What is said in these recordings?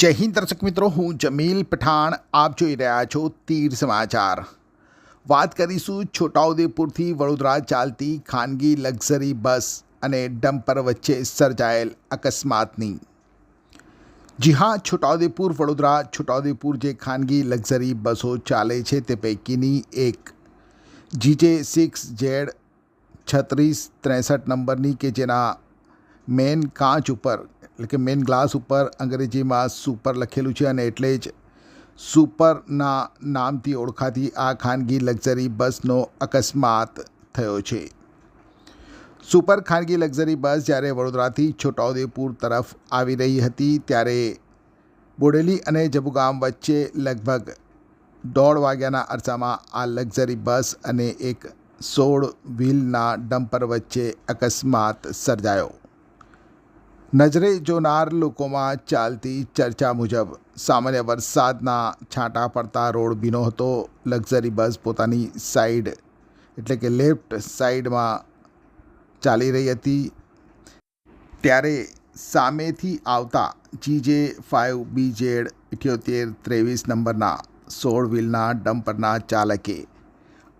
જય હિન્દ દર્શક મિત્રો, હું જમીલ પઠાણ. આપ જોઈ રહ્યા છો તીર સમાચાર. વાત કરીશું છોટાઉદેપુરથી વડોદરા ચાલતી ખાનગી લક્ઝરી બસ અને ડમ્પર વચ્ચે સર્જાયેલ અકસ્માતની. જી હા, છોટાઉદેપુર જે ખાનગી લક્ઝરી બસો ચાલે છે તે પૈકીની એક GJ6Z 3663 નંબરની કે જેના મેન કાચ ઉપર એટલે કે મેન ગ્લાસ ઉપર અંગ્રેજીમાં સુપર લખેલું છે અને એટલે જ સુપરના નામથી ઓળખાતી આ ખાનગી લક્ઝરી બસનો અકસ્માત થયો છે. સુપર ખાનગી લક્ઝરી બસ જ્યારે વડોદરાથી છોટાઉદેપુર તરફ આવી રહી હતી ત્યારે બોડેલી અને જબુગામ વચ્ચે લગભગ 1:30 વાગ્યાના અરસામાં આ લક્ઝરી બસ અને એક 16 વ્હીલના ડમ્પર વચ્ચે અકસ્માત સર્જાયો. નજરે જોનાર લોકોમાં ચાલતી ચર્ચા મુજબ સામાન્ય વરસાદના છાંટા પડતા રોડ ભીનો હતો. લક્ઝરી બસ પોતાની સાઈડ એટલે કે લેફ્ટ સાઈડમાં ચાલી રહી હતી ત્યારે સામેથી આવતા GJ5BZ 7823 નંબરના 16 વ્હીલના ડમ્પરના ચાલકે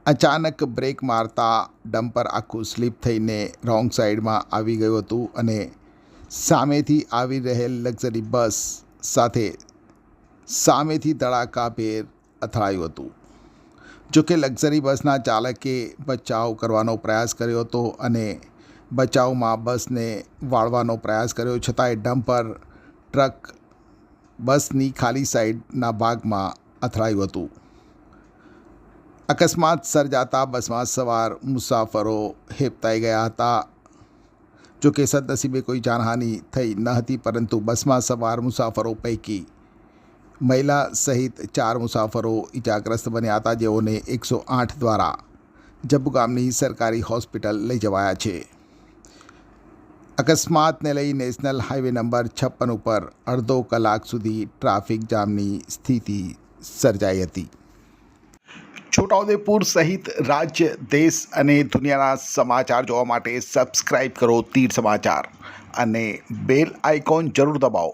અચાનક બ્રેક મારતા ડમ્પર આખું સ્લીપ થઈને રોંગ સાઈડમાં આવી ગયું હતું અને સામેથી આવી રહેલ લક્ઝરી બસ સાથે સામેથી ધડાકાભેર અથડાયું હતું. જોકે લક્ઝરી બસના ચાલકે બચાવ કરવાનો પ્રયાસ કર્યો હતો અને બચાવમાં બસને વાળવાનો પ્રયાસ કર્યો, છતાંય ડમ્પર ટ્રક બસની ખાલી સાઈડના ભાગમાં અથડાયું હતું. અકસ્માત સર્જાતા બસમાં સવાર મુસાફરો હેબતાઈ ગયા હતા. જોકે સદનસીબે કોઈ જાનહાનિ થઈ ન હતી, પરંતુ બસમાં સવાર મુસાફરો પૈકી મહિલા સહિત 4 મુસાફરો ઇજાગ્રસ્ત બન્યા હતા, જેઓને 108 દ્વારા જબુગામની સરકારી હોસ્પિટલ લઈ જવાયા છે. અકસ્માતને લઈ નેશનલ હાઈવે નંબર 56 ઉપર અડધો કલાક સુધી ટ્રાફિક જામની સ્થિતિ સર્જાઈ હતી. છોટાઉદેપુર સહિત રાજ્ય, દેશ અને દુનિયાના સમાચાર જોવા માટે સબસ્ક્રાઈબ કરો તીર સમાચાર અને બેલ આઇકોન જરૂર દબાવો.